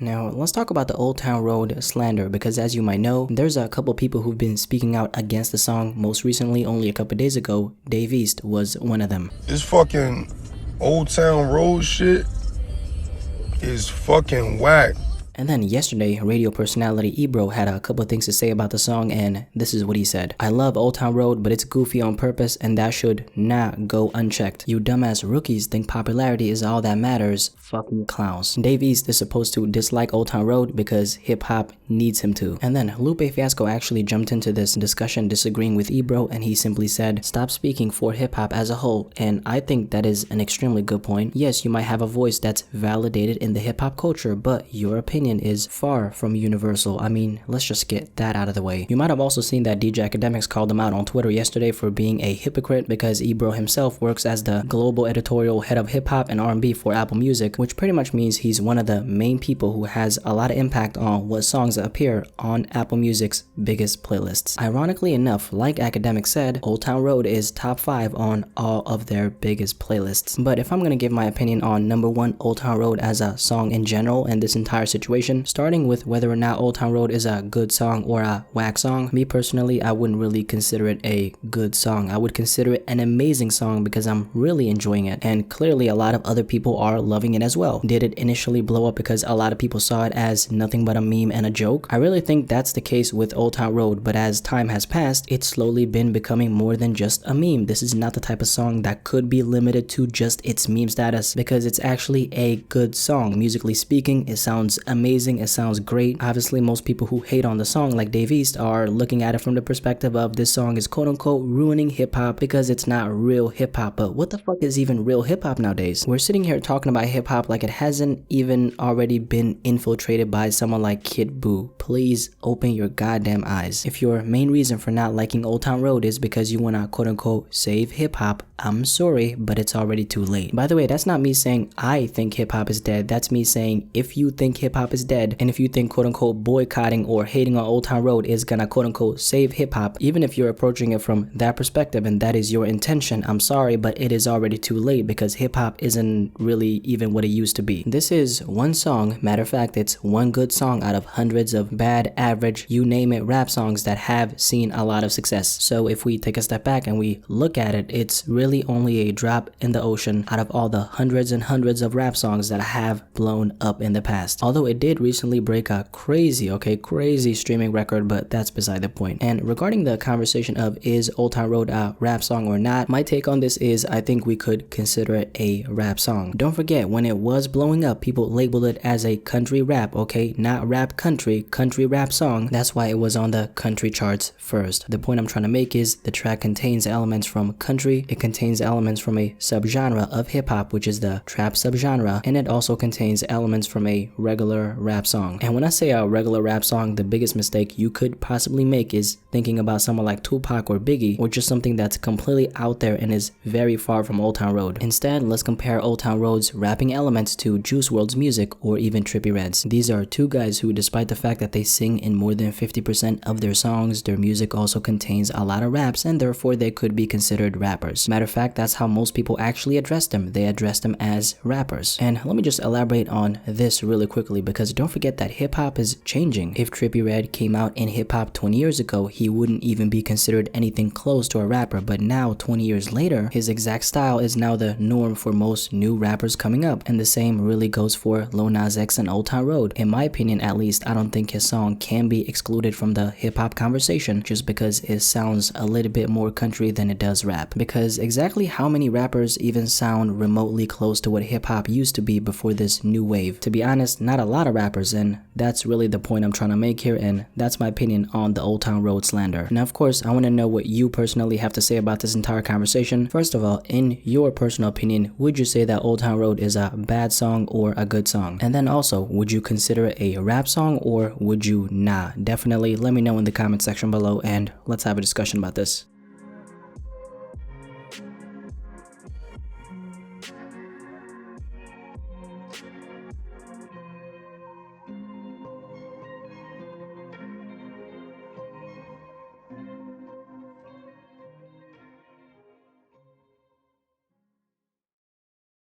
Now, let's talk about the Old Town Road Slander, because as you might know, there's a couple people who've been speaking out against the song. Most recently, only a couple days ago, Dave East was one of them. This fucking Old Town Road shit is fucking whack. And then yesterday, radio personality Ebro had a couple things to say about the song, and this is what he said. I love Old Town Road, but it's goofy on purpose, and that should not go unchecked. You dumbass rookies think popularity is all that matters. Fucking clowns. Dave East is supposed to dislike Old Town Road because hip-hop needs him to. And then Lupe Fiasco actually jumped into this discussion disagreeing with Ebro, and he simply said, stop speaking for hip-hop as a whole. And I think that is an extremely good point. Yes, you might have a voice that's validated in the hip-hop culture, but your opinion is far from universal. I mean, let's just get that out of the way. You might have also seen that DJ Academics called him out on Twitter yesterday for being a hypocrite, because Ebro himself works as the global editorial head of hip-hop and R&B for Apple Music, which pretty much means he's one of the main people who has a lot of impact on what songs appear on Apple Music's biggest playlists. Ironically enough, like Academics said, Old Town Road is top 5 on all of their biggest playlists. But if I'm gonna give my opinion on number 1 Old Town Road as a song in general and this entire situation, starting with whether or not Old Town Road is a good song or a whack song, me personally, I wouldn't really consider it a good song. I would consider it an amazing song because I'm really enjoying it, and clearly a lot of other people are loving it as well. Did it initially blow up because a lot of people saw it as nothing but a meme and a joke? I really think that's the case with Old Town Road, but as time has passed, it's slowly been becoming more than just a meme. This is not the type of song that could be limited to just its meme status, because it's actually a good song. Musically speaking, it sounds amazing, it sounds great. Obviously, most people who hate on the song, like Dave East, are looking at it from the perspective of this song is quote-unquote ruining hip-hop because it's not real hip-hop. But what the fuck is even real hip-hop nowadays? We're sitting here talking about hip-hop like it hasn't even already been infiltrated by someone like Kid Buu. Please open your goddamn eyes. If your main reason for not liking Old Town Road is because you wanna quote-unquote save hip-hop, I'm sorry, but it's already too late. By the way, that's not me saying I think hip-hop is dead. That's me saying if you think hip-hop is dead, and if you think quote-unquote boycotting or hating on Old Town Road is gonna quote-unquote save hip-hop, even if you're approaching it from that perspective and that is your intention, I'm sorry, but it is already too late, because hip-hop isn't really even what it used to be. This is one song, matter of fact, it's one good song out of hundreds of bad, average, you name it, rap songs that have seen a lot of success. So if we take a step back and we look at it, it's really only a drop in the ocean out of all the hundreds and hundreds of rap songs that have blown up in the past. Although it did recently break a crazy streaming record, but that's beside the point. And regarding the conversation of is Old Town Road a rap song or not, my take on this is I think we could consider it a rap song. Don't forget, when it was blowing up, people labeled it as a country rap, okay? Not rap country rap song. That's why it was on the country charts first. The point I'm trying to make is the track contains elements from country, it contains elements from a subgenre of hip-hop, which is the trap subgenre, and it also contains elements from a regular rap song. And when I say a regular rap song, the biggest mistake you could possibly make is thinking about someone like Tupac or Biggie, or just something that's completely out there and is very far from Old Town Road. Instead, let's compare Old Town Road's rapping elements to Juice WRLD's music or even Trippie Redd's. These are two guys who, despite the fact that they sing in more than 50% of their songs, their music also contains a lot of raps, and therefore they could be considered rappers. Matter of fact, that's how most people actually address them. They address them as rappers. And let me just elaborate on this really quickly, because don't forget that hip-hop is changing. If Trippie Redd came out in hip-hop 20 years ago, he wouldn't even be considered anything close to a rapper, but now 20 years later, his exact style is now the norm for most new rappers coming up, and the same really goes for Lil Nas X and Old Town Road. In my opinion, at least, I don't think his song can be excluded from the hip-hop conversation just because it sounds a little bit more country than it does rap. Because exactly how many rappers even sound remotely close to what hip-hop used to be before this new wave? To be honest, not a lot of rappers, and that's really the point I'm trying to make here, and that's my opinion on the Old Town Road Slander. Now, of course, I want to know what you personally have to say about this entire conversation. First of all, in your personal opinion, would you say that Old Town Road is a bad song or a good song? And then also, would you consider it a rap song or would you not? Definitely let me know in the comment section below, and let's have a discussion about this.